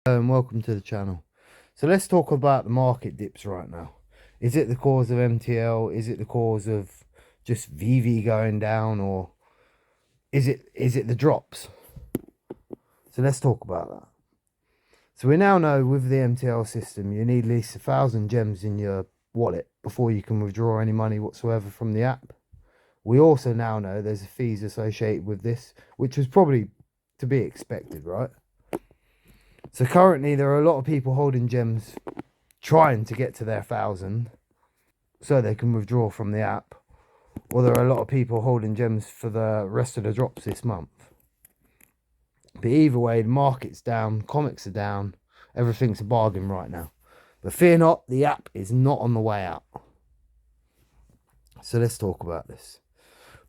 And welcome to the channel. So let's talk about the market dips right now. Is it the cause of MTL? Is it the cause of just VEVE going down, or is it the drops? So let's talk about that. So we now know with the MTL system you need at least 1,000 gems in your wallet before you can withdraw any money whatsoever from the app. We also now know there's fees associated with this, which was probably to be expected, right? So currently there are a lot of people holding gems trying to get to their 1,000 so they can withdraw from the app, or there are a lot of people holding gems for the rest of the drops this month. But either way, the market's down, comics are down, everything's a bargain right now. But fear not, the app is not on the way out. So let's talk about this.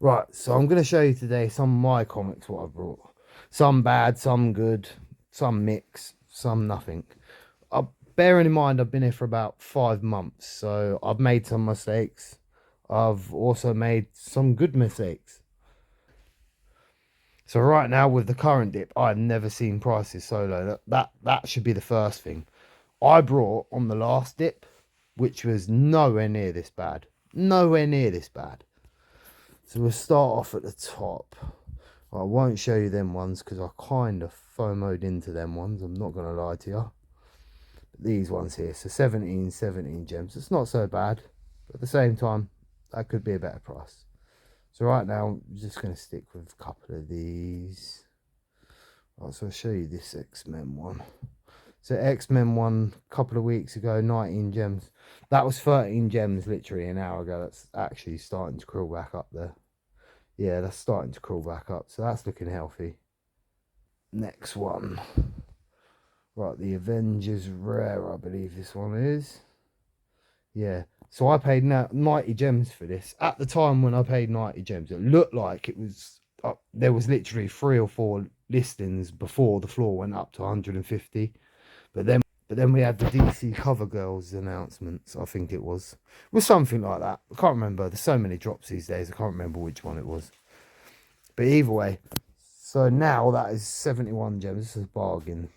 Right, so I'm going to show you today some of my comics, what I brought. Some bad, some good, some mix, some nothing. Bearing in mind I've been here for about 5 months, so I've made some mistakes. I've also made some good mistakes. So right now with the current dip, I've never seen prices so low. That should be the first thing. I brought on the last dip, which was nowhere near this bad. Nowhere near this bad. So we'll start off at the top. I won't show you them ones because I kind of FOMO'd into them ones. I'm not going to lie to you. These ones here, so 17 gems. It's not so bad, but at the same time that could be a better price. So right now I'm just going to stick with a couple of these. Right, so I'll show you this X-Men one. So X-Men one a couple of weeks ago, 19 gems. That was 13 gems literally an hour ago. That's actually starting to crawl back up there. Yeah, that's starting to crawl back up, so that's looking healthy. Next one. Right, the Avengers Rare, I believe this one is. Yeah, so I paid 90 gems for this. At the time when I paid 90 gems, it looked like it was there was literally 3 or 4 listings before the floor went up to 150. But then we had the DC Cover Girls announcements, I think it was something like that. I can't remember. There's so many drops these days, I can't remember which one it was. But either way, so now that is 71 gems. This is a bargain.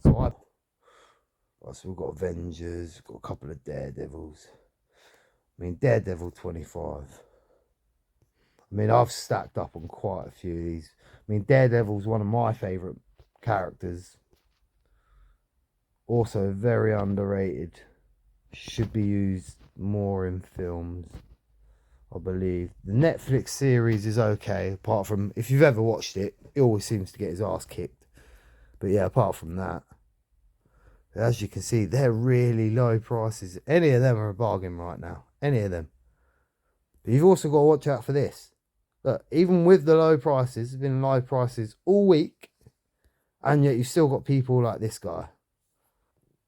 So we've got Avengers, we've got a couple of Daredevils. I mean, Daredevil 25. I mean, I've stacked up on quite a few of these. I mean, Daredevil's one of my favourite characters. Also very underrated. Should be used more in films, I believe. The Netflix series is okay, apart from, if you've ever watched it, he always seems to get his ass kicked. But yeah, apart from that, as you can see, they're really low prices. Any of them are a bargain right now. Any of them. But you've also got to watch out for this. Look, even with the low prices, there's been low prices all week, and yet you've still got people like this guy.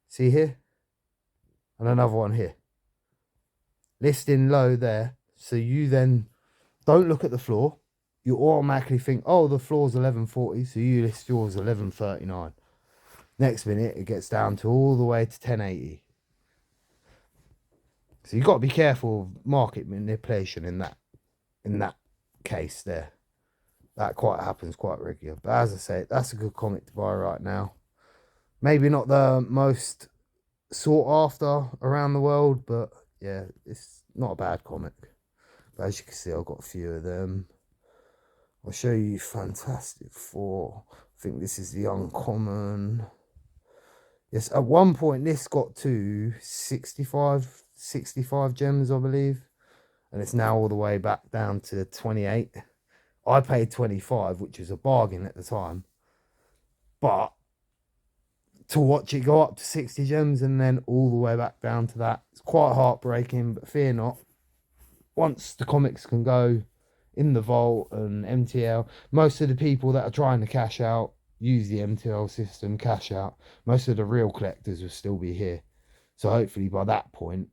See here? And another one here. Listing low there. So you then don't look at the floor. You automatically think, oh, the floor's 1140, so you list yours 1139. Next minute, it gets down to all the way to 1080. So you've got to be careful of market manipulation in that case there. That quite happens quite regular. But as I say, that's a good comic to buy right now. Maybe not the most sought after around the world, but yeah, it's not a bad comic. But as you can see, I've got a few of them. I'll show you Fantastic Four. I think this is the uncommon. Yes, at one point this got to 65 gems, I believe. And it's now all the way back down to 28. I paid 25, which was a bargain at the time. But to watch it go up to 60 gems and then all the way back down to that, it's quite heartbreaking, but fear not. Once the comics can go in the vault and MTL, most of the people that are trying to cash out use the MTL system, cash out. Most of the real collectors will still be here. So hopefully by that point,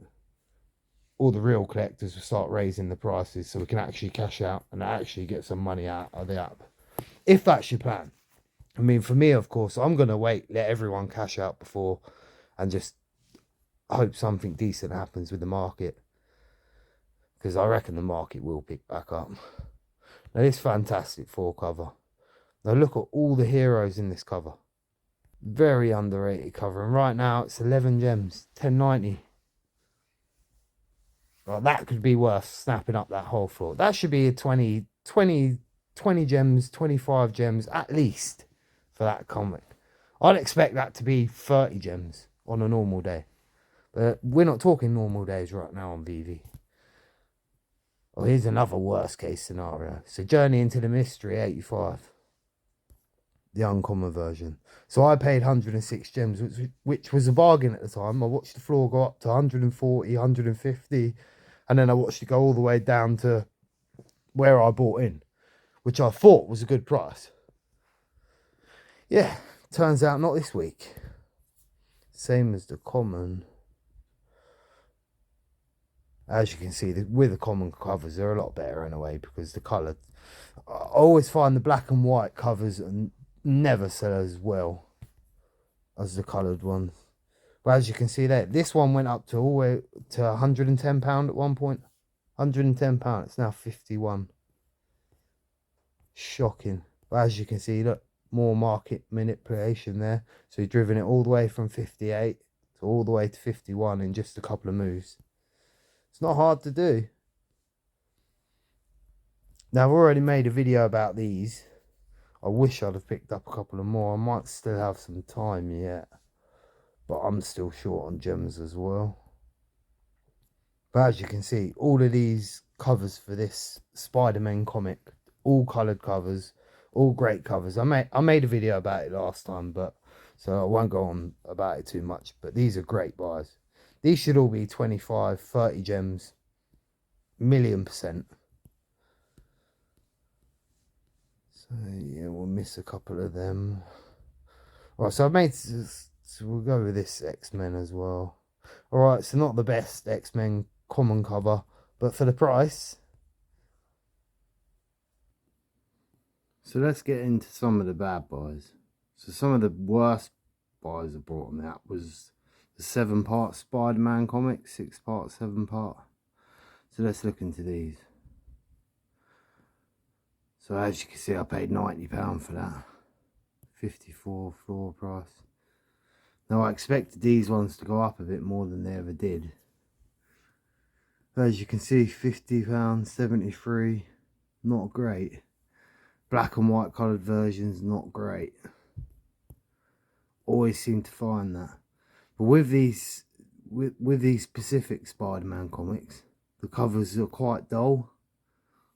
all the real collectors will start raising the prices so we can actually cash out and actually get some money out of the app. If that's your plan. I mean, for me, of course, I'm going to wait, let everyone cash out before and just hope something decent happens with the market. Because I reckon the market will pick back up. Now, this Fantastic Four cover. Now, look at all the heroes in this cover. Very underrated cover. And right now it's 11 gems, 1090. Well, that could be worth snapping up that whole floor. That should be a 20 gems, 25 gems at least for that comic. I'd expect that to be 30 gems on a normal day. But we're not talking normal days right now on VEVE. Oh, here's another worst case scenario. So Journey into the Mystery 85. The uncommon version. So I paid 106 gems, which was a bargain at the time. I watched the floor go up to 140, 150, and then I watched it go all the way down to where I bought in, which I thought was a good price. Yeah, turns out not this week. Same as the common. As you can see, with the common covers, they're a lot better in a way because the colour. I always find the black and white covers and never sell as well as the coloured ones. But as you can see there, this one went up to all the way to £110 at one point. £110. It's now 51. Shocking. But as you can see, look, more market manipulation there. So he's driven it all the way from 58 to all the way to 51 in just a couple of moves. It's not hard to do. Now, I've already made a video about these. I wish I'd have picked up a couple of more. I might still have some time yet. But I'm still short on gems as well. But as you can see, all of these covers for this Spider-Man comic, all coloured covers, all great covers. I made a video about it last time, but so I won't go on about it too much. But these are great buys. These should all be 25, 30 gems, 1,000,000%. So yeah, we'll miss a couple of them. Right, so I've made. So we'll go with this X-Men as well. Alright, so not the best X-Men common cover, but for the price. So let's get into some of the bad buys. So some of the worst buys I brought on that was the 7-part Spider-Man comic, 6-part, 7-part. So let's look into these. So as you can see, I paid £90 for that. 54 floor price. Now I expected these ones to go up a bit more than they ever did. But as you can see, £50, 73, not great. Black and white coloured versions, not great. Always seem to find that. But with these specific Spider-Man comics, the covers are quite dull,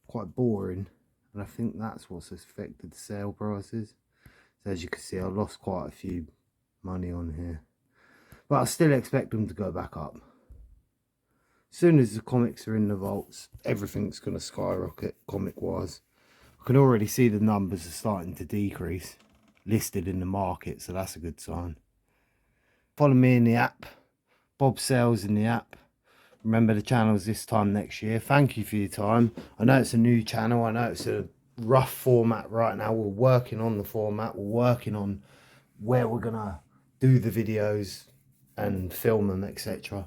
quite boring, and I think that's what's affected the sale prices. So as you can see, I lost quite a few money on here, but I still expect them to go back up. As soon as the comics are in the vaults, everything's going to skyrocket comic wise. I can already see the numbers are starting to decrease listed in the market, so that's a good sign. Follow me in the app, Bob Sales in the app. Remember, the channel's this time next year. Thank you for your time. I know it's a new channel, I know it's a rough format right now. We're working on the format, we're working on where we're gonna do the videos and film them, etc.